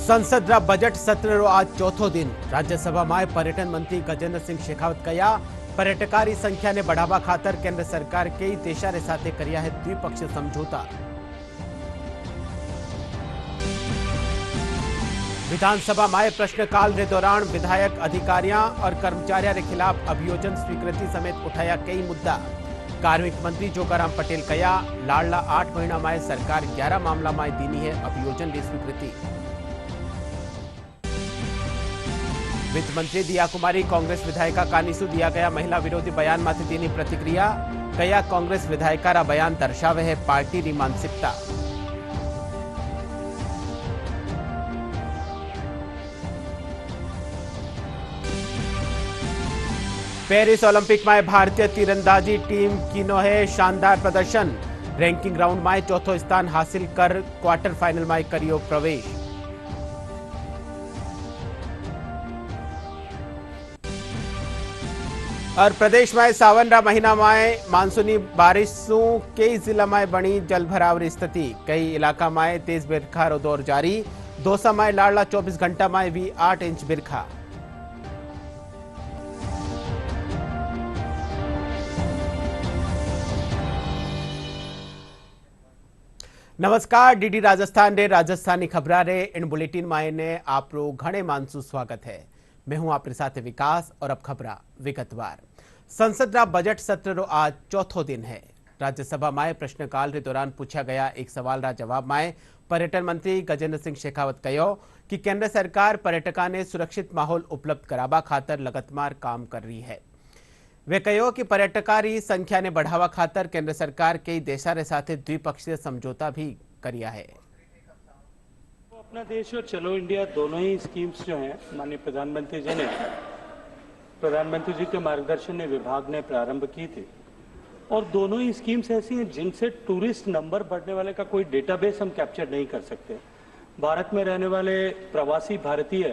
સંસદના બજેટ સત્રનો આજ ચોથો દિન રાજ્યસભામાં પર્યટન મંત્રી ગજેન્દ્રસિંહ શેખાવત કયા पर्यटकारी संख्या ने बढ़ावा खातर केंद्र सरकार कई देशारे साथे कर्या है द्विपक्षीय समझौता। विधानसभा में प्रश्नकाल के दौरान विधायक अधिकारियों और कर्मचारियों के खिलाफ अभियोजन स्वीकृति समेत उठाया कई मुद्दा। कार्मिक मंत्री जोगाराम पटेल कया लाडला 8 महीना में सरकार 11 मामला में दीनी है अभियोजन की स्वीकृति। वित्त मंत्री दिया कुमारी कांग्रेस विधायिका कानीसु दिया गया महिला विरोधी बयान में दीनी प्रतिक्रिया कया कांग्रेस विधायिका रा बयान दर्शावे है पार्टी री मानसिकता। पेरिस ओलंपिक में भारतीय तीरंदाजी टीम कीनो है शानदार प्रदर्शन रैंकिंग राउंड में चौथो स्थान हासिल कर क्वार्टर फाइनल में करियो प्रवेश। और प्रदेश में सावन महीना में मानसूनी बारिशों कई जिला में बनी जलभराव स्थिति कई इलाका में तेज बिरखा रो दौर जारी दौसा में लाडला 24 घंटा में भी 8 इंच बिरखा। नमस्कार डीडी राजस्थान रे राजस्थानी खबरा रे इन बुलेटिन में ने आपरो घणे मानसू स्वागत है। मैं हूं आपके साथ विकास और अब खबरा विगतवार। संसद का बजट सत्र रो आज चौथो दिन है। राज्यसभा में प्रश्नकाल के दौरान पूछा गया एक सवाल रा जवाब में पर्यटन मंत्री गजेंद्र सिंह शेखावत कहो कि केंद्र सरकार पर्यटका ने सुरक्षित माहौल उपलब्ध करावा खातर लगातार काम कर रही है। वे कहो कि पर्यटकारी संख्या ने बढ़ावा खातर केंद्र सरकार कई देशों के साथ द्विपक्षीय समझौता भी किया है। अपना देश और चलो इंडिया दोनों ही स्कीम्स जो हैं माननीय प्रधानमंत्री जी के मार्गदर्शन में विभाग ने प्रारंभ की थी और दोनों ही स्कीम्स ऐसी हैं जिनसे टूरिस्ट नंबर बढ़ने वाले का कोई डेटाबेस हम कैप्चर नहीं कर सकते। भारत में रहने वाले प्रवासी भारतीय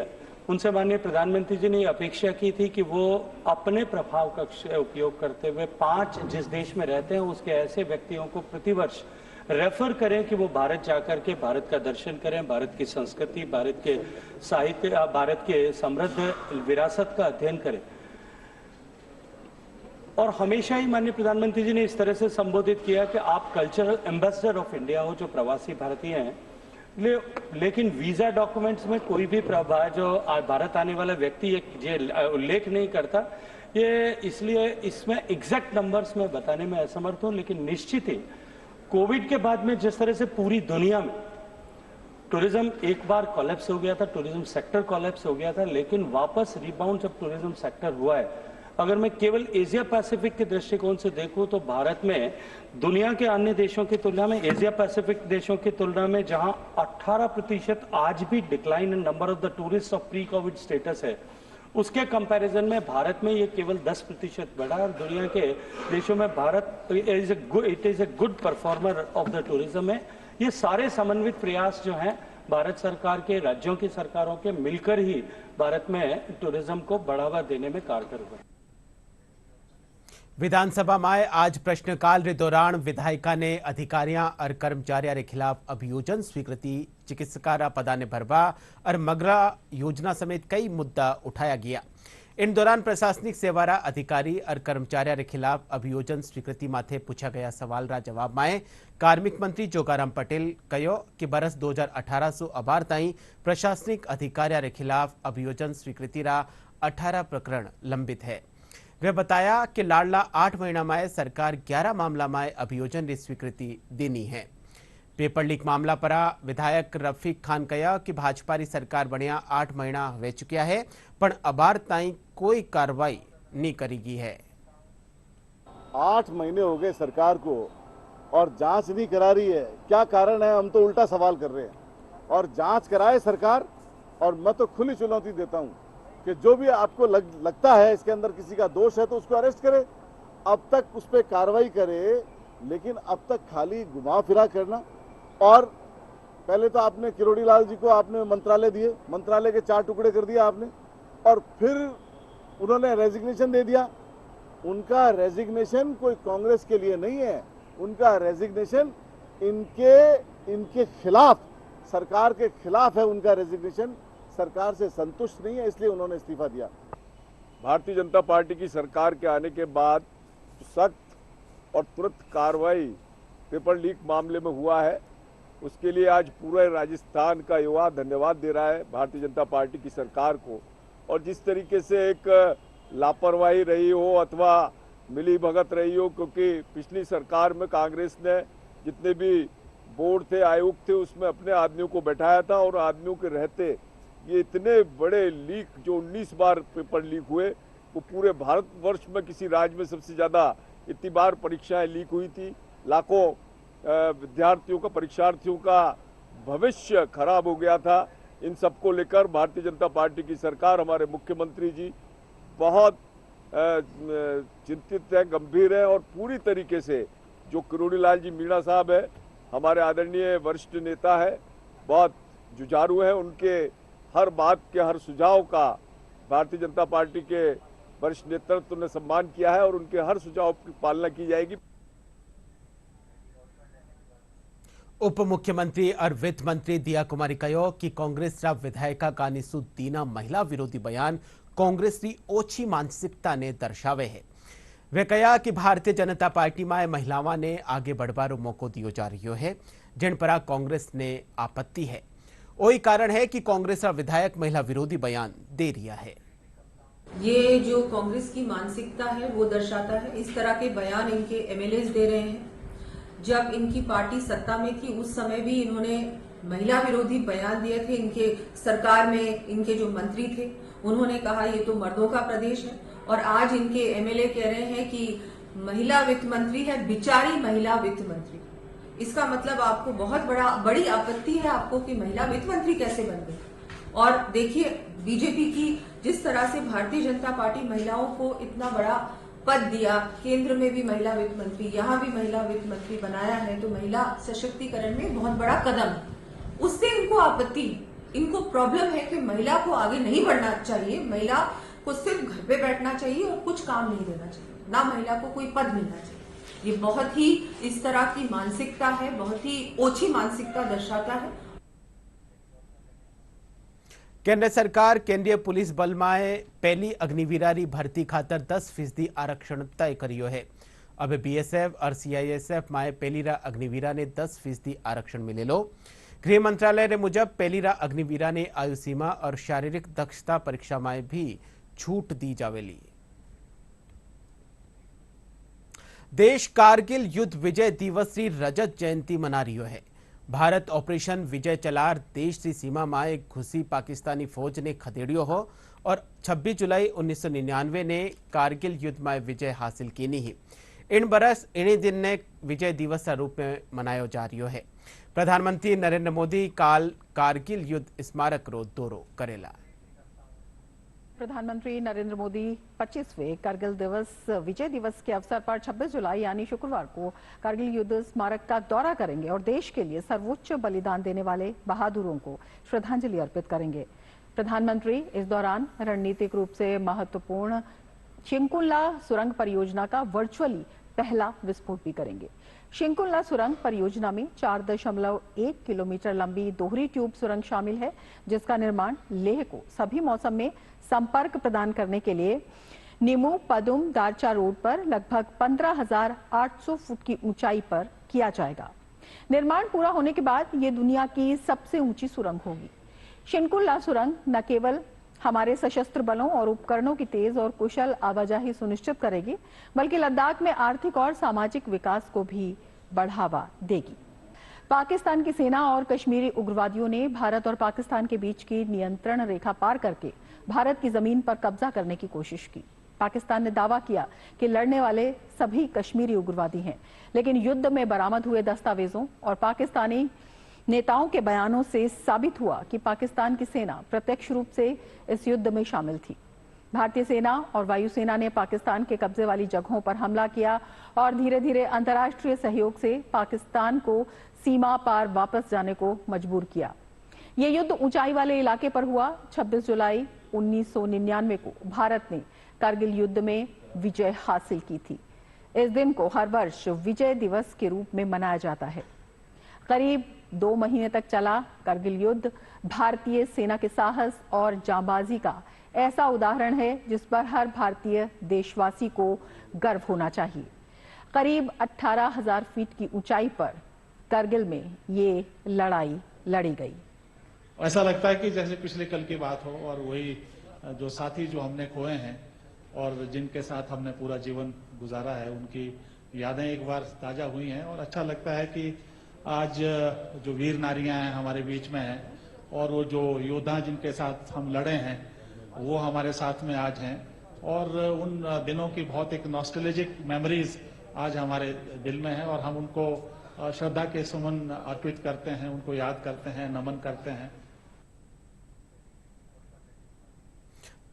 उनसे माननीय प्रधानमंत्री जी ने अपेक्षा की थी कि वो अपने प्रभाव का उपयोग करते हुए 5 जिस देश में रहते हैं उसके ऐसे व्यक्तियों को प्रतिवर्ष रेफर करें कि वो भारत जाकर के भारत का दर्शन करें, भारत की संस्कृति, भारत के साहित्य, भारत के समृद्ध विरासत का अध्ययन करें। और हमेशा ही माननीय प्रधानमंत्री जी ने इस तरह से संबोधित किया कि आप कल्चरल एम्बेसडर ऑफ इंडिया हो जो प्रवासी भारतीय हैं, लेकिन वीजा डॉक्यूमेंट्स में कोई भी जो भारत आने वाला व्यक्ति ये उल्लेख नहीं करता। ये इसलिए इसमें एग्जैक्ट नंबर्स में बताने में असमर्थ हूं, लेकिन निश्चित ही कोविड के बाद में जिस तरह से पूरी दुनिया में टूरिज्म एक बार कोलैप्स हो गया था, टूरिज्म सेक्टर कोलैप्स हो गया था, लेकिन वापस रिबाउंड जब टूरिज्म सेक्टर हुआ है, अगर मैं केवल एशिया पैसिफिक के दृष्टिकोण से देखूं तो भारत में दुनिया के अन्य देशों की तुलना में, एशिया पैसिफिक देशों की तुलना में जहां 18% आज भी decline in number of the tourist of pre Covid status है, उसके कंपैरिजन में भारत में ये केवल 10% बढ़ा और दुनिया के देशों में Bharat it is a good performer of the tourism है। ये सारे समन्वित प्रयास जो हैं भारत सरकार के, राज्यों की सरकारों के मिलकर ही भारत में टूरिज्म को बढ़ावा देने में कारगर हुए। विधानसभा में आज प्रश्नकाल के दौरान विधायिका ने अधिकारियों और कर्मचारियों के खिलाफ अभियोजन स्वीकृति, चिकित्सकारा पदा ने भरवा और मगरा योजना समेत कई मुद्दा उठाया गया। इन दौरान प्रशासनिक सेवारा अधिकारी और कर्मचारियों के खिलाफ अभियोजन स्वीकृति माथे पूछा गया सवाल रा जवाब में कार्मिक मंत्री जोगाराम पटेल कहो कि बरस 2018 से अबार ताई प्रशासनिक अधिकारियों के खिलाफ अभियोजन स्वीकृति रा 18 प्रकरण लंबित है। वे बताया कि लाडला 8 महीना में सरकार 11 मामला में अभियोजन की स्वीकृति देनी है। पेपर लीक मामला पर विधायक रफीक खान कहा कि भाजपा की सरकार बनिया 8 महीना हो चुका है पर अबार ताई कोई कार्रवाई नहीं करी गई है। 8 महीने हो गए सरकार को और जांच नहीं करा रही है, क्या कारण है? हम तो उल्टा सवाल कर रहे हैं और जांच कराए सरकार। और मैं तो खुली चुनौती देता हूं कि जो भी आपको लगता है इसके अंदर किसी का दोष है तो उसको अरेस्ट करे, अब तक उस पर कार्रवाई करे, लेकिन अब तक खाली घुमा फिरा करना। और पहले तो आपने किरोड़ी लाल जी को आपने मंत्रालय दिए, मंत्रालय के 4 टुकड़े कर दिया आपने, और फिर उन्होंने रेजिग्नेशन दे दिया। उनका रेजिग्नेशन कोई कांग्रेस के लिए नहीं है, उनका रेजिग्नेशन इनके खिलाफ सरकार के खिलाफ है उनका रेजिग्नेशन, सरकार से संतुष्ट नहीं है, इसलिए उन्होंने इस्तीफा दिया। भारतीय जनता पार्टी की सरकार के आने के बाद सख्त और तुरंत कार्रवाई पेपर लीक मामले में हुआ है, उसके लिए आज पूरे राजस्थान का युवा धन्यवाद दे रहा है भारतीय जनता पार्टी की सरकार को। और जिस तरीके से एक लापरवाही रही हो अथवा मिली भगत रही हो, क्योंकि पिछली सरकार में कांग्रेस ने जितने भी बोर्ड थे, आयोग थे, उसमें अपने आदमियों को बैठाया था और आदमियों के रहते ये इतने बड़े लीक जो 19 बार पेपर लीक हुए, वो पूरे भारतवर्ष में किसी राज्य में सबसे ज़्यादा इतनी बार परीक्षाएं लीक हुई थी। लाखों विद्यार्थियों का, परीक्षार्थियों का भविष्य खराब हो गया था। इन सबको लेकर भारतीय जनता पार्टी की सरकार, हमारे मुख्यमंत्री जी बहुत चिंतित है, गंभीर है और पूरी तरीके से जो किरोड़ी लाल जी मीणा साहब है, हमारे आदरणीय वरिष्ठ नेता है, बहुत जुझारू है, उनके हर बात के, हर सुझाव का भारतीय जनता पार्टी के वरिष्ठ नेतृत्व ने सम्मान किया है और उनके हर सुझाव की पालना की जाएगी। उप मुख्यमंत्री और वित्त मंत्री दिया कुमारी कहो कि कांग्रेसरा विधायिका कानीसु दीना महिला विरोधी बयान कांग्रेसनी ओછી मानसिकता ने दर्शावे है। वे कहा कि भारतीय जनता पार्टी में महिलाओं ने आगे बढ़वारो मौको दियो जा रही है, जिन पर कांग्रेस ने आपत्ति है। वही कारण है कि कांग्रेस विधायक महिला विरोधी बयान दे रहा है। ये जो कांग्रेस की मानसिकता है वो दर्शाता है। इस तरह के बयान इनके एमएलएस दे रहे हैं। जब इनकी पार्टी सत्ता में थी उस समय भी इन्होंने महिला विरोधी बयान दिए थे। इनके सरकार में इनके जो मंत्री थे उन्होंने कहा ये तो मर्दों का प्रदेश है, और आज इनके एमएलए कह रहे हैं कि महिला वित्त मंत्री है, बिचारी महिला वित्त मंत्री। इसका मतलब आपको बहुत बड़ी आपत्ति है आपको कि महिला वित्त मंत्री कैसे बन गई। और देखिए बीजेपी की जिस तरह से भारतीय जनता पार्टी महिलाओं को इतना बड़ा पद दिया, केंद्र में भी महिला वित्त मंत्री, यहाँ भी महिला वित्त मंत्री बनाया है, तो महिला सशक्तिकरण में बहुत बड़ा कदम है। उससे इनको आपत्ति, इनको प्रॉब्लम है कि महिला को आगे नहीं बढ़ना चाहिए, महिला को सिर्फ घर पे बैठना चाहिए और कुछ काम नहीं देना चाहिए, ना महिला को कोई पद मिलना चाहिए। ये बहुत ही इस तरह की मानसिकता है, बहुत ही ओછી मानसिकता दर्शाता है। केंद्र सरकार केंद्रीय पुलिस बल में पहली अग्निवीरानी भर्ती खातर 10% आरक्षण तय करियो है। अब बीएसएफ और सीआईएसएफ में पहली अग्निवीरा ने 10% आरक्षण मिलेलो। गृह मंत्रालय ने मुजब पहली अग्निवीरा ने आयु सीमा और शारीरिक दक्षता परीक्षा में भी छूट दी जावेली। देश कारगिल युद्ध विजय दिवस की रजत जयंती मना रही है। भारत ऑपरेशन विजय चलार देश की सीमा में घुसी पाकिस्तानी फौज ने खदेड़ियो हो और 26 जुलाई 1999 ने कारगिल युद्ध में विजय हासिल की नहीं। इन बरस इन्हीं दिन ने विजय दिवस के रूप में मनायो जा रही है। प्रधानमंत्री नरेंद्र मोदी काल कारगिल युद्ध स्मारक रो दौरो करेला। प्रधानमंत्री नरेंद्र मोदी 25वें कारगिल दिवस विजय दिवस के अवसर पर 26 जुलाई यानी शुक्रवार को कारगिल युद्ध स्मारक का दौरा करेंगे और देश के लिए सर्वोच्च बलिदान देने वाले बहादुरों को श्रद्धांजलि अर्पित करेंगे। प्रधानमंत्री इस दौरान रणनीतिक रूप से महत्वपूर्ण शिंकुला सुरंग परियोजना का वर्चुअली पहला विस्फोट भी करेंगे। शिंकुला सुरंग परियोजना में 4.1 किलोमीटर लंबी दोहरी ट्यूब सुरंग शामिल है, जिसका निर्माण लेह को सभी मौसम में संपर्क प्रदान करने के लिए निमू पदुम दारचा रोड पर लगभग 15,800 फुट की ऊंचाई पर किया जाएगा। निर्माण पूरा होने के बाद ये दुनिया की सबसे ऊंची सुरंग होगी। शिंकुला सुरंग न केवल हमारे सशस्त्र बलों और उपकरणों की तेज और कुशल आवाजाही सुनिश्चित करेगी, बल्कि लद्दाख में आर्थिक और सामाजिक विकास को भी बढ़ावा देगी। पाकिस्तान की सेना और कश्मीरी उग्रवादियों ने भारत और पाकिस्तान के बीच की नियंत्रण रेखा पार करके भारत की जमीन पर कब्जा करने की कोशिश की। पाकिस्तान ने दावा किया कि लड़ने वाले सभी कश्मीरी उग्रवादी हैं, लेकिन युद्ध में बरामद हुए दस्तावेजों और पाकिस्तानी नेताओं के बयानों से साबित हुआ कि पाकिस्तान की सेना प्रत्यक्ष रूप से इस युद्ध में शामिल थी। भारतीय सेना और वायुसेना ने पाकिस्तान के कब्जे वाली जगहों पर हमला किया और धीरे धीरे अंतर्राष्ट्रीय सहयोग से पाकिस्तान को सीमा पार वापस जाने को मजबूर किया। ये युद्ध ऊंचाई वाले इलाके पर हुआ। 26 जुलाई 1999 को भारत ने कारगिल युद्ध में विजय हासिल की थी। इस दिन को हर वर्ष विजय दिवस के रूप में मनाया जाता है। करीब 2 महीने तक चला करगिल युद्ध भारतीय सेना के साहस और जांबाजी का ऐसा उदाहरण है जिस पर हर भारतीय देशवासी को गर्व होना चाहिए। करीब 18,000 फीट की ऊंचाई पर करगिल में ये लड़ाई लड़ी गई। ऐसा लगता है कि जैसे पिछले कल की बात हो और वही जो साथी जो हमने खोए हैं और जिनके साथ हमने पूरा जीवन गुजारा है उनकी यादें एक बार ताजा हुई हैं और अच्छा लगता है कि आज जो वीर नारियां हैं हमारे बीच में हैं और वो जो योद्धा जिनके साथ हम लड़े हैं वो हमारे साथ में आज हैं और उन दिनों की बहुत एक नॉस्टैल्जिक मेमोरीज आज हमारे दिल में है और हम उनको श्रद्धा के सुमन अर्पित करते हैं, उनको याद करते हैं, नमन करते हैं।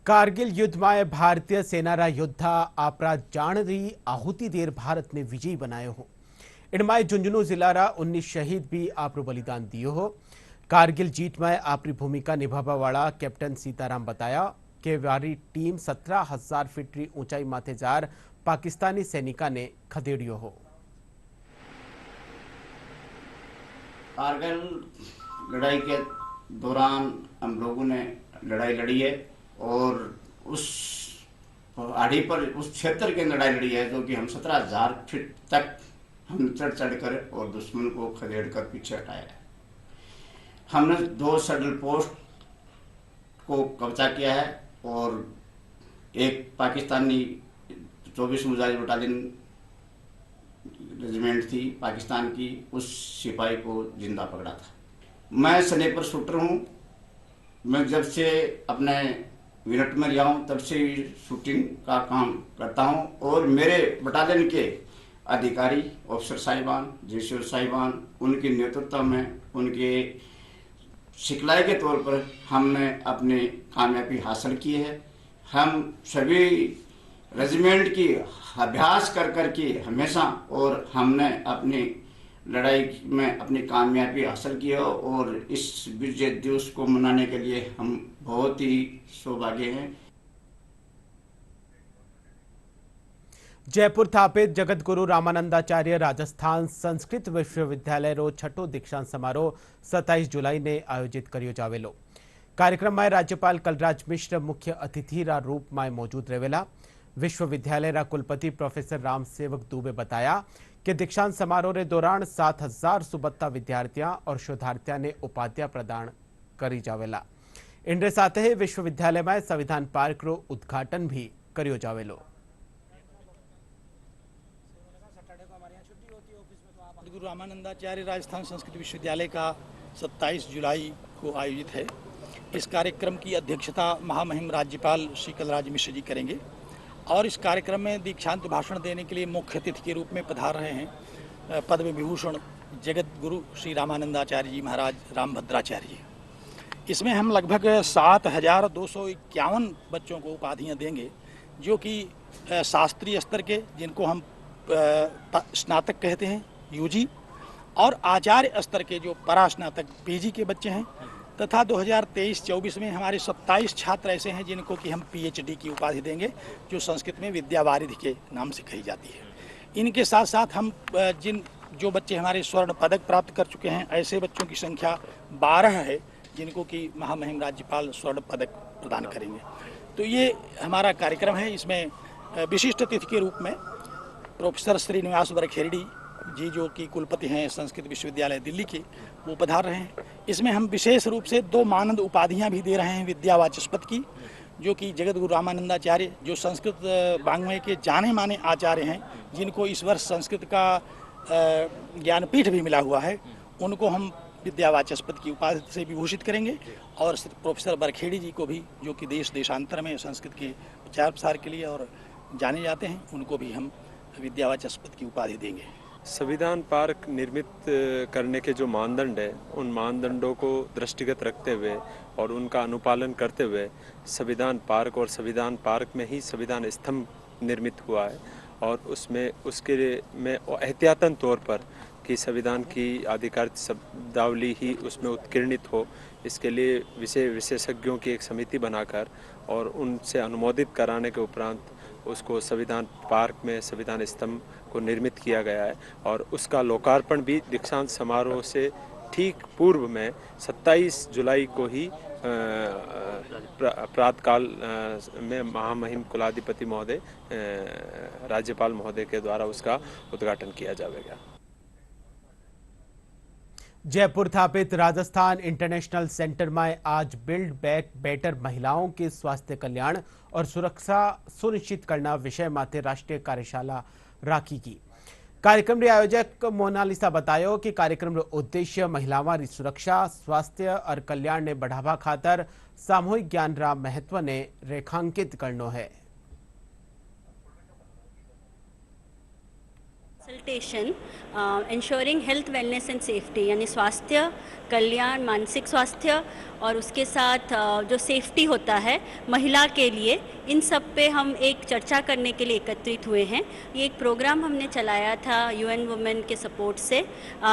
કારગિલ યુદ્ધમાં ભારતીય સેનાના યોદ્ધા આપણા જાણરી આહુતિ દેર ભારતને વિજયી બનાયો हो। इनमें झुंझुनू जिलारा 19 शहीद भी आपरो बलिदान दियो हो। कारगिल जीत में आपरी भूमिका निभावा वाला कैप्टन सीताराम बताया कि वारी टीम 17,000 फीट री ऊंचाई माथे जार पाकिस्तानी सैनिका ने खदेड़ियो हो। कारगिल लड़ाई के दौरान हम लोगों ने लड़ाई लड़ी है और उस पहाड़ी पर उस क्षेत्र की लड़ाई लड़ी है जो कि हम 17,000 फीट तक हम चढ़ कर और दुश्मन को खदेड़ कर पीछे हटाया है। हमने 2 सडल पोस्ट को कब्जा किया है और एक पाकिस्तानी 24 मुजाहिद बटालियन रेजिमेंट थी पाकिस्तान की, उस सिपाही को जिंदा पकड़ा था। मैं स्नाइपर शूटर हूँ। मैं जब से अपने यूनिट में लिया हूँ तब से शूटिंग का काम करता हूँ और मेरे बटालियन के अधिकारी ऑफिसर साहिबान, जेसीओ साहिबान, उनके नेतृत्व में उनके सिखलाई के तौर पर हमने अपनी कामयाबी हासिल की है। हम सभी रेजिमेंट की अभ्यास कर कर के हमेशा और हमने अपनी लड़ाई में अपनी कामयाबी हासिल की है और इस विजय दिवस को मनाने के लिए हम बहुत ही सौभाग्य हैं। जयपुर स्थापित जगत गुरु रामानंदाचार्य राजस्थान संस्कृत विश्वविद्यालय रो छठो दीक्षांत समारोह 27 जुलाई ने आयोजित कर्यो जावेलो। कार्यक्रम में राज्यपाल कलराज मिश्र मुख्य अतिथि रा रूप में मौजूद रहेला। विश्वविद्यालय रा कुलपति प्रोफेसर राम सेवक दुबे बताया कि दीक्षांत समारोह के दौरान 7,000 सुबत्ता विद्यार्थियों और शोधार्थियों ने उपाध्याय प्रदान करी जावेला। इनके साथ ही विश्वविद्यालय में संविधान पार्क रो उद्घाटन भी कर्यो जावेलो। गुरु रामानंदाचार्य राजस्थान संस्कृत विश्वविद्यालय का 27 जुलाई को आयोजित है। इस कार्यक्रम की अध्यक्षता महामहिम राज्यपाल श्री कलराज मिश्र जी करेंगे और इस कार्यक्रम में दीक्षांत भाषण देने के लिए मुख्य अतिथि के रूप में पधार रहे हैं पद्म विभूषण जगत गुरु श्री रामानंदाचार्य जी महाराज रामभद्राचार्य जी। इसमें हम लगभग 7,251 बच्चों को उपाधियां देंगे जो कि शास्त्रीय स्तर के, जिनको हम स्नातक कहते हैं यूजी, और आचार्य स्तर के जो परास्नातक पीजी के बच्चे हैं, तथा 2023-24 में हमारे 27 छात्र ऐसे हैं जिनको कि हम पीएचडी की उपाधि देंगे जो संस्कृत में विद्यावारिधि के नाम से कही जाती है। इनके साथ साथ हम जो बच्चे हमारे स्वर्ण पदक प्राप्त कर चुके हैं ऐसे बच्चों की संख्या 12 है जिनको कि महामहिम राज्यपाल स्वर्ण पदक प्रदान करेंगे। तो ये हमारा कार्यक्रम है। इसमें विशिष्ट अतिथि के रूप में प्रोफेसर श्रीनिवास बरखेड़ी जी जो कि कुलपति हैं संस्कृत विश्वविद्यालय दिल्ली के, वो पधार रहे हैं। इसमें हम विशेष रूप से 2 मानद उपाधियां भी दे रहे हैं विद्यावाचस्पति की, जो कि जगत गुरु रामानंदाचार्य जो संस्कृत वाङ्मय के जाने माने आचार्य हैं, जिनको इस वर्ष संस्कृत का ज्ञानपीठ भी मिला हुआ है, उनको हम विद्यावाचस्पति की उपाधि से विभूषित करेंगे। और प्रोफेसर बरखेड़ी जी को भी जो कि देश देशांतर में संस्कृत के प्रचार प्रसार के लिए और जाने जाते हैं, उनको भी हम विद्यावाचस्पति की उपाधि देंगे। संविधान पार्क निर्मित करने के जो मानदंड है, उन मानदंडों को दृष्टिगत रखते हुए और उनका अनुपालन करते हुए संविधान पार्क और संविधान पार्क में ही संविधान स्तंभ निर्मित हुआ है और उसमें उसके में एहतियातन तौर पर कि संविधान की आधिकारिक शब्दावली ही उसमें उत्कीर्णित हो, इसके लिए विशेषज्ञों की एक समिति बनाकर और उनसे अनुमोदित कराने के उपरांत उसको संविधान पार्क में संविधान स्तंभ को निर्मित किया गया है और उसका लोकार्पण भी दीक्षांत समारोह से ठीक पूर्व में 27 जुलाई को ही प्रातःकाल में महामहिम कुलाधिपति महोदय राज्यपाल महोदय के द्वारा उसका उद्घाटन किया जाएगा। जयपुर स्थापित राजस्थान इंटरनेशनल सेंटर में आज बिल्ड बैक बेटर महिलाओं के स्वास्थ्य कल्याण और सुरक्षा सुनिश्चित करना विषय माथे राष्ट्रीय कार्यशाला राखी की। कार्यक्रम रे आयोजक मोनालिसा बतायो कि कार्यक्रम रो उद्देश्य महिलावां री सुरक्षा स्वास्थ्य और कल्याण ने बढ़ावा खातर सामूहिक ज्ञान रा महत्व ने रेखांकित करनो है। Consultation ensuring health wellness and safety यानी स्वास्थ्य कल्याण मानसिक स्वास्थ्य और उसके साथ जो सेफ्टी होता है महिला के लिए, इन सब पे हम एक चर्चा करने के लिए एकत्रित हुए हैं। ये एक प्रोग्राम हमने चलाया था UN वुमेन के सपोर्ट से,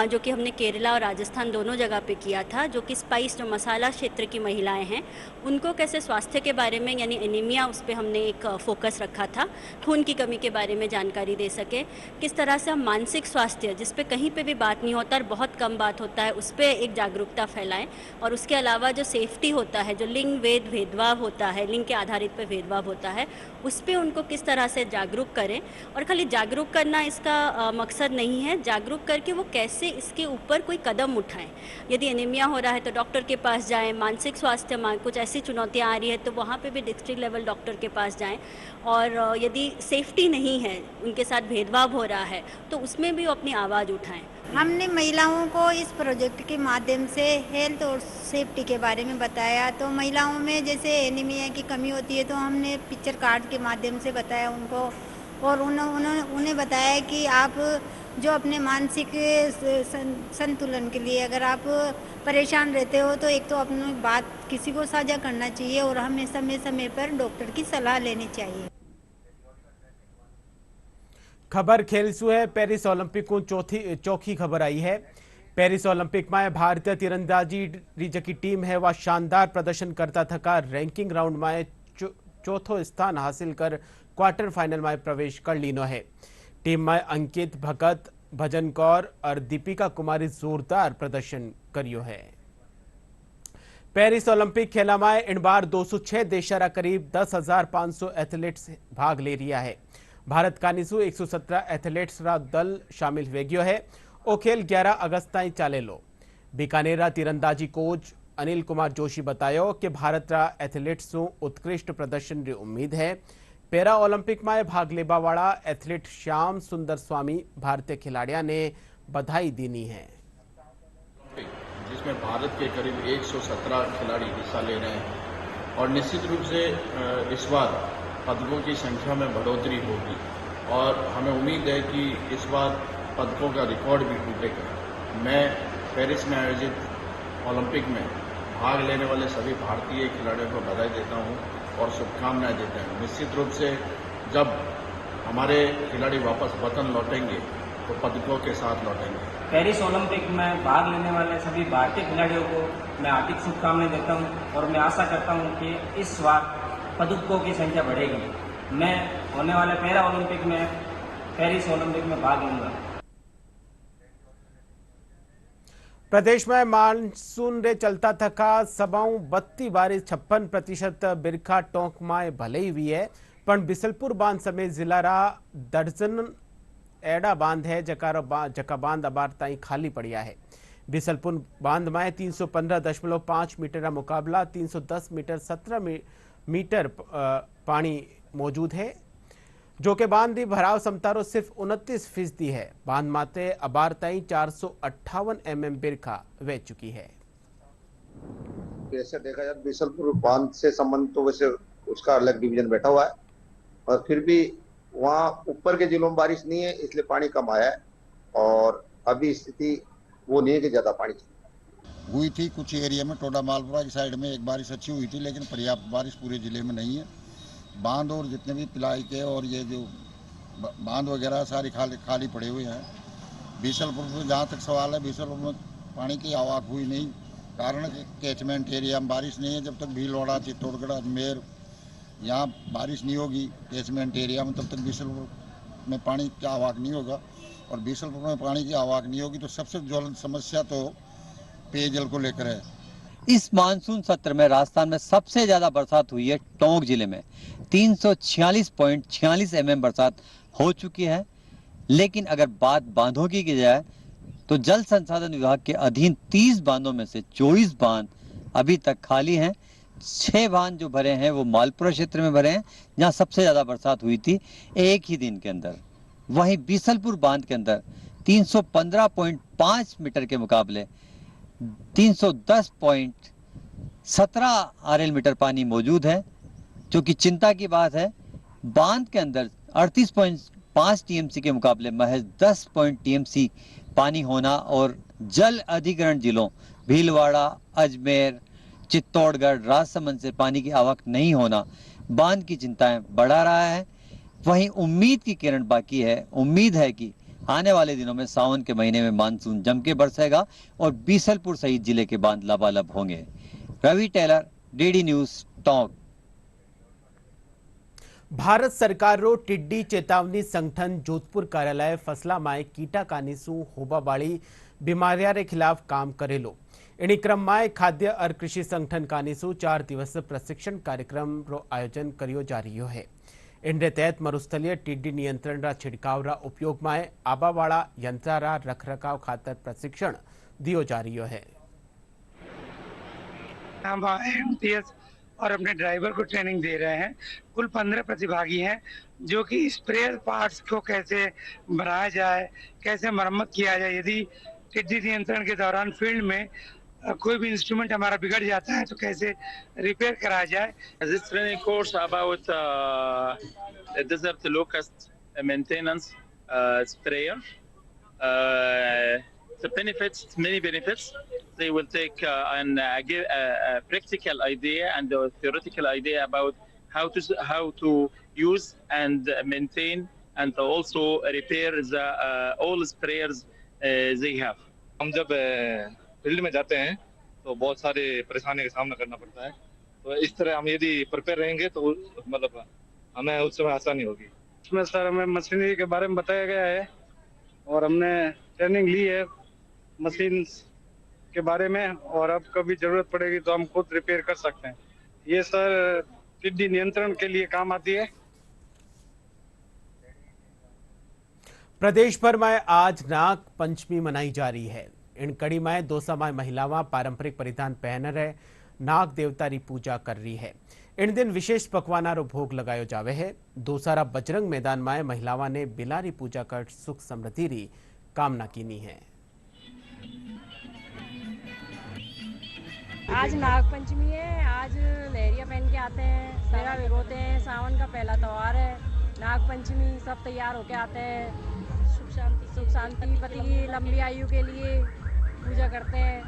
जो कि हमने केरला और राजस्थान दोनों जगह पे किया था, जो कि स्पाइस जो मसाला क्षेत्र की महिलाएं हैं उनको कैसे स्वास्थ्य के बारे में यानी एनीमिया उस पर हमने एक फोकस रखा था, खून की कमी के बारे में जानकारी दे सके, किस तरह से हम मानसिक स्वास्थ्य जिस पे कहीं पे भी बात नहीं होता और बहुत कम बात होता है उस पर एक जागरूकता फैलाएं, और उसके अलावा जो सेफ्टी होता है, जो लिंग भेदभाव होता है, लिंग के आधारित पे भेदभाव होता है, उस पर उनको किस तरह से जागरूक करें। और खाली जागरूक करना इसका मकसद नहीं है, जागरूक करके वो कैसे इसके ऊपर कोई कदम उठाएं। यदि एनीमिया हो रहा है तो डॉक्टर के पास जाएं, मानसिक स्वास्थ्य में कुछ ऐसी चुनौतियां आ रही है तो वहाँ पे भी डिस्ट्रिक्ट लेवल डॉक्टर के पास जाएं, और यदि सेफ्टी नहीं है, उनके साथ भेदभाव हो रहा है तो उसमें भी वो अपनी आवाज़ उठाएं। हमने महिलाओं को इस प्रोजेक्ट के माध्यम से हेल्थ और सेफ्टी के बारे में बताया। तो महिलाओं में जैसे एनीमिया की कमी होती है तो हमने पिक्चर कार्ड के माध्यम से बताया उनको, और उन्हें बताया कि आप जो अपने मानसिक संतुलन के लिए अगर आप परेशान रहते हो तो एक तो अपनी बात किसी को साझा करना चाहिए और हमें समय समय पर डॉक्टर की सलाह लेनी चाहिए। खबर खेल सु है। पेरिस ओलंपिक को चौथी खबर आई है। पेरिस ओलंपिक में भारतीय तीरंदाजी री जकी टीम है वह शानदार प्रदर्शन करता थका रैंकिंग राउंड में चौथो स्थान हासिल कर क्वार्टर फाइनल में प्रवेश कर लीनो है। टीम में अंकित भगत, भजन कौर और दीपिका कुमारी जोरदार प्रदर्शन करियो है। पेरिस ओलंपिक खेला में इन बार 206 देशरा करीब 10,500 एथलीट्स भाग ले रिया है। भारत का निसु 117 एथलीट्स रा दल शामिल हुए गयो है। ओ खेल 11 अगस्त ताई चालेलो। बीकानेरा तीरंदाजी कोच अनिल कुमार जोशी बतायो कि भारत रा एथलीट्स उत्कृष्ट प्रदर्शन की उम्मीद है। पैरा ओलंपिक में भाग लेवा वाला एथलीट श्याम सुंदर स्वामी भारतीय खिलाड़ियों ने बधाई दीनी है, जिसमें भारत के करीब 117 खिलाड़ी हिस्सा ले रहे हैं और निश्चित रूप से इस बार पदकों की संख्या में बढ़ोतरी होगी और हमें उम्मीद है कि इस बार पदकों का रिकॉर्ड भी टूटेगा। मैं पेरिस में आयोजित ओलंपिक में भाग लेने वाले सभी भारतीय खिलाड़ियों को बधाई देता हूं और शुभकामनाएं देता हूं। निश्चित रूप से जब हमारे खिलाड़ी वापस वतन लौटेंगे तो पदकों के साथ लौटेंगे। पेरिस ओलंपिक में भाग लेने वाले सभी भारतीय खिलाड़ियों को मैं हार्दिक शुभकामनाएं देता हूं और मैं आशा करता हूं कि इस बार पदकों की संख्या बढ़ेगी। मैं होने वाले पैरा ओलंपिक में पेरिस ओलंपिक में भाग लूंगा। प्रदेश में मानसून रे चलता थका सबाऊ बत्ती बारिश 56% बिरखा टोंक में भले ही हुई है, पर बिसलपुर बांध समेत जिला रा दर्जन एड़ा बांध है जका बांध अबार ताई खाली पड़िया है। बिसलपुर बांध में 315.5 मीटर का मुकाबला 310 मीटर 17 मीटर पानी मौजूद है, जो कि बांध की भराव क्षमता सिर्फ 29% है। बांध माते अबार ताई 458 mm बिरखा बह चुकी है। वैसे देखा जाए बिसलपुर बांध से संबंध तो वैसे उसका अलग डिवीजन बैठा हुआ है, और फिर भी वहाँ ऊपर के जिलों में बारिश नहीं है इसलिए पानी कम आया है और अभी स्थिति वो नहीं है कि ज्यादा पानी हुई थी। कुछ एरिया में टोडा मालपुरा की साइड में एक बारिश अच्छी हुई थी, लेकिन पर्याप्त बारिश पूरे जिले में नहीं है। बांध और जितने भी पिलाई के और ये जो बांध वगैरह सारी खाली पड़े हुए हैं। बीसलपुर में जहाँ तक सवाल है, बीसलपुर में पानी की आवक हुई नहीं, कारण कैचमेंट एरिया में बारिश नहीं है। जब तक भीलवाड़ा, चित्तौड़गढ़, अजमेर, यहाँ बारिश नहीं होगी कैचमेंट एरिया में, तब तक बीसलपुर में पानी की आवाक नहीं होगा, और बीसलपुर में पानी की आवाक नहीं होगी तो सबसे ज्वलंत समस्या तो पेयजल को लेकर है। इस मानसून सत्र में राजस्थान में सबसे ज्यादा बरसात हुई है टोंक जिले में। 346.46 mm बरसात हो चुकी है। लेकिन अगर बात बांधों की जाए तो जल संसाधन विभाग के अधीन 30 बांधों में से 24 बांध अभी तक खाली हैं। 6 बांध जो भरे हैं वो मालपुरा क्षेत्र में भरे हैं, जहां सबसे ज्यादा बरसात हुई थी एक ही दिन के अंदर। वहीं बीसलपुर बांध के अंदर 315.5 मीटर के मुकाबले 310.17 RL मीटर पानी मौजूद है, जो कि चिंता की बात है। बांध के अंदर 38.5 TMC के मुकाबले महज 10 TMC पानी होना और जल अधिग्रहण जिलों भीलवाड़ा, अजमेर, चित्तौड़गढ़, राजसमंद से पानी की आवक नहीं होना बांध की चिंताएं बढ़ा रहा है। वहीं उम्मीद की किरण बाकी है। उम्मीद है कि आने वाले दिनों में सावन के महीने में मानसून जम के बरसेगा और बीसलपुर सहित जिले के बांध लबालब होंगे। Ravi Taylor, DD News, Tonk. भारत सरकाररो टिड्डी चेतावनी संगठन जोधपुर कार्यालय फसला में कीटाकानीसु होबावाड़ी बीमारियां रे खिलाफ काम करेलो। इन्हीं क्रम में खाद्य और कृषि संगठन कानीसु 4 दिवसीय प्रशिक्षण कार्यक्रम रो आयोजन करियो जा रही है। इनके तहत मरुस्थलीय टिड्डी नियंत्रण रा छिड़काव रा उपयोग में आबावाड़ा यंत्र रा रखरखाव खातर प्रशिक्षण दियो जा रही है। हम एमटीएस और अपने ड्राइवर को ट्रेनिंग दे रहे हैं। कुल 15 प्रतिभागी हैं जो कि स्प्रेयर पार्ट्स को कैसे बनाया जाए, कैसे मरम्मत किया जाए, यदि टिड्डी नियंत्रण के दौरान फील्ड में कोई भी इंस्ट्रूमेंट हमारा बिगड़ जाता है तो कैसे रिपेयर कराया जाए। This training course about desert locust maintenance sprayer. The benefits, many benefits. They will take and give a practical idea and a theoretical idea about how to use and maintain and also repair the all sprayers they have. हम जब field में जाते हैं तो बहुत सारे परेशानी का सामना करना पड़ता है, तो इस तरह हम यदि प्रिपेयर रहेंगे तो मतलब हमें उस समय आसानी होगी। इसमें सर हमें मशीनरी के बारे में बताया गया है और हमने ट्रेनिंग ली है मशीन के बारे में, और अब कभी जरूरत पड़ेगी तो हम खुद रिपेयर कर सकते हैं। ये सर टिड्डी नियंत्रण के लिए काम आती है। प्रदेश भर में आज नाग पंचमी मनाई जा रही है। इन कड़ी में दौसा में महिलावां पारंपरिक परिधान पहन रहे नाग देवता री पूजा कर रही है। इन दिन विशेष पकवाना रो भोग लगायो जावे है। दोसारा बजरंग मैदान में महिलावां ने बिलारी पूजा कर सुख समृद्धि री कामना कीनी है। आज नाग पंचमी है। आज लहरिया पहन के आते हैं, सेवा भिगोते हैं। सावन का पहला त्योहार है नाग पंचमी। सब तैयार होके आते हैं, सुख शांति पति की लंबी आयु के लिए पूजा करते हैं।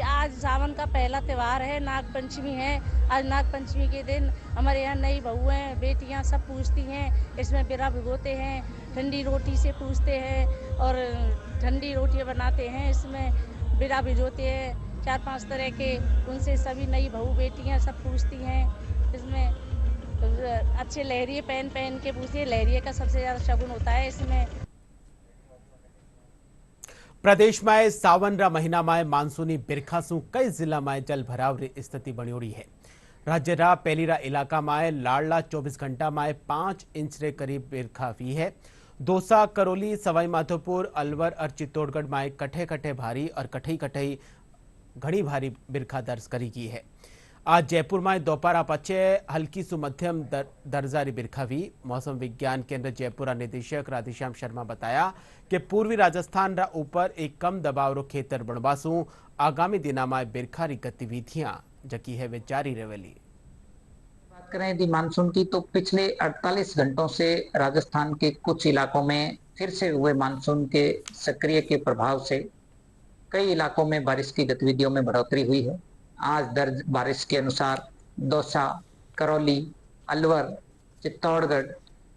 आज सावन का पहला त्योहार है, नाग पंचमी है। आज नाग पंचमी के दिन हमारे यहाँ नई बहुएं बेटियां सब पूजती हैं। इसमें बिरा भिगोते हैं, ठंडी रोटी से पूजते हैं और ठंडी रोटियां बनाते हैं। इसमें बिरा भिगोते हैं 4-5 तरह के, उनसे सभी नई बहू बेटियां सब पूजती हैं। इसमें अच्छे लहरिये पहन के पूछिए। लहरिये का सबसे ज्यादा शगुन होता है इसमें। प्रदेश में सावन रा महीना में मानसूनी बिरखा सु कई जिला में जल भराव री स्थिति बनी है। राज्य रा पहलीरा इलाका में लाड़ला 24 घंटा में 5 इंच रे करीब बिरखा हुई है। दौसा, करौली, सवाई माधोपुर, अलवर और चित्तौड़गढ़ में कठे कठे भारी और कठई कठई घनी भारी बिरखा दर्ज करी गई है। आज जयपुर में दोपहर पचे हल्की सु मध्यम दर्जा री बिरखा हुई। मौसम विज्ञान केंद्र जयपुर निदेशक राधेश्याम शर्मा बताया कि पूर्वी राजस्थान रा ऊपर एक कम दबाव रो खेतर बनवासू आगामी दिना में बिरखा री गतिविधियां जकी है वे जारी रहेली। बात करें यदि मानसून की तो पिछले 48 घंटों से राजस्थान के कुछ इलाकों में फिर से हुए मानसून के सक्रिय के प्रभाव से कई इलाकों में बारिश की गतिविधियों में बढ़ोतरी हुई है। आज दर्ज बारिश के अनुसार दौसा, करौली, अलवर, चित्तौड़गढ़,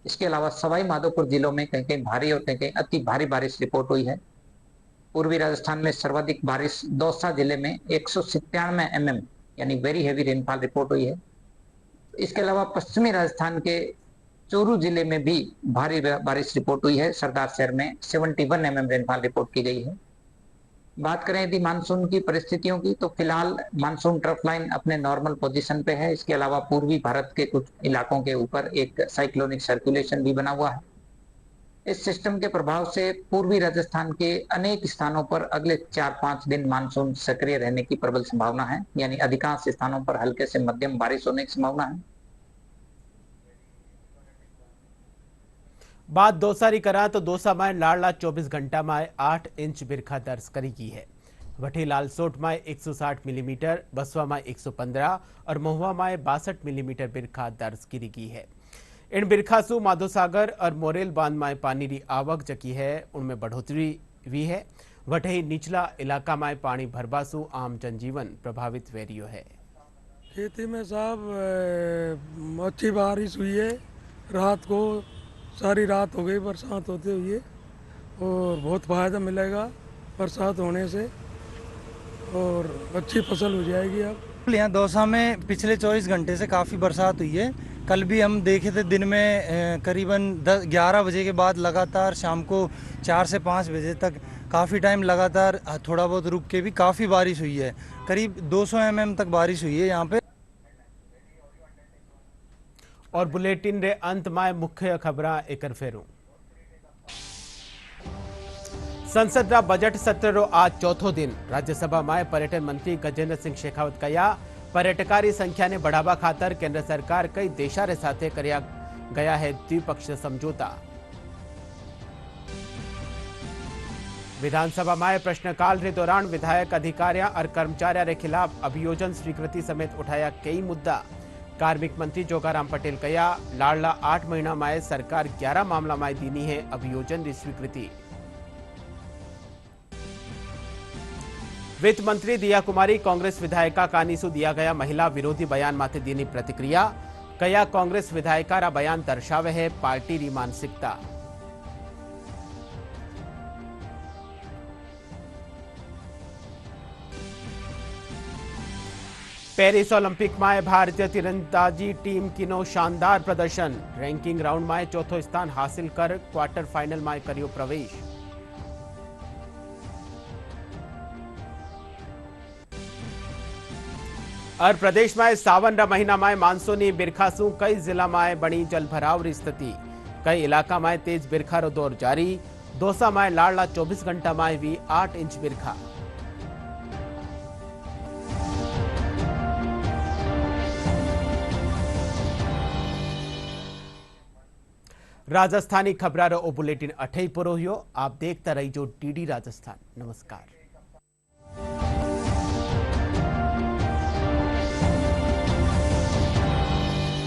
इसके अलावा सवाई माधोपुर जिलों में कहीं कहीं भारी और कहीं कहीं अति भारी बारिश रिपोर्ट हुई है। पूर्वी राजस्थान में सर्वाधिक बारिश दौसा जिले में 197 mm यानी वेरी हेवी रेनफॉल रिपोर्ट हुई है। इसके अलावा पश्चिमी राजस्थान के चूरू जिले में भी भारी बारिश रिपोर्ट हुई है। सरदार शहर में 71 mm रेनफॉल रिपोर्ट की गई है। बात करें यदि मानसून की परिस्थितियों की, तो फिलहाल मानसून ट्रफ लाइन अपने नॉर्मल पोजीशन पे है। इसके अलावा पूर्वी भारत के कुछ इलाकों के ऊपर एक साइक्लोनिक सर्कुलेशन भी बना हुआ है। इस सिस्टम के प्रभाव से पूर्वी राजस्थान के अनेक स्थानों पर अगले 4-5 दिन मानसून सक्रिय रहने की प्रबल संभावना है, यानी अधिकांश स्थानों पर हल्के से मध्यम बारिश होने की संभावना है। बात दोसारी करा तो दोसा में लाड़ला 24 घंटा में 8 इंच बिरखा दर्ज करी गई है। वठी लालसोट में 160 मिलीमीटर, बसवा में 115 और महुआ में 62 मिलीमीटर बिरखा दर्ज की गई है। इन बिरखा से माधोसागर और मोरेल बांध में पानी की आवक जकी है उनमें बढ़ोतरी हुई है। वठी निचला इलाका में पानी भरवा से आम जनजीवन प्रभावित हो रही है। खेती में साहब अच्छी बारिश हुई है। रात को सारी रात हो गई बरसात होते हुए और बहुत फायदा मिलेगा बरसात होने से और अच्छी फसल हो जाएगी। अब यहाँ दौसा में पिछले 24 घंटे से काफ़ी बरसात हुई है। कल भी हम देखे थे दिन में करीबन 11 बजे के बाद लगातार शाम को 4 से 5 बजे तक काफ़ी टाइम लगातार थोड़ा बहुत रुक के भी काफ़ी बारिश हुई है। करीब 200 mm तक बारिश हुई है यहाँ पे। और बुलेटिन रे अंत में मुख्य खबरां एक फेरू। संसद रा बजट सत्र रो आज चौथो दिन। राज्यसभा में पर्यटन मंत्री गजेंद्र सिंह शेखावत कया पर्यटकारी संख्या ने बढ़ावा खातर केंद्र सरकार कई देशा रे साथे करया गया है द्विपक्षीय समझौता। विधानसभा में प्रश्नकाल के दौरान विधायक, अधिकारियों और कर्मचारियों के खिलाफ अभियोजन स्वीकृति समेत उठाया कई मुद्दा। कार्मिक मंत्री जोगाराम पटेल कया लाड़ला 8 महीना में सरकार 11 मामला में दीनी है अभियोजन की स्वीकृति। वित्त मंत्री दिया कुमारी कांग्रेस विधायिका कानीसु दिया गया महिला विरोधी बयान माथे दीनी प्रतिक्रिया। कया कांग्रेस विधायिका रा बयान दर्शावे है पार्टी री मानसिकता। पेरिस ओलंपिक में भारतीय तीरंदाजी टीम किनो शानदार प्रदर्शन। रैंकिंग राउंड में चौथो स्थान हासिल कर क्वार्टर फाइनल में करियो प्रवेश। और प्रदेश में सावन रा महीना में मानसूनी बिरखा से कई जिला में बनी जलभराव री स्थिति। कई इलाका में तेज बिरखा रो दौर जारी। दौसा में लाड़ला 24 घंटा में भी 8 इंच बिरखा। राजस्थानी खबरारो ओ बुलेटिन अठई पुरो हुयो। आप देखता रहिजो DD राजस्थान। नमस्कार।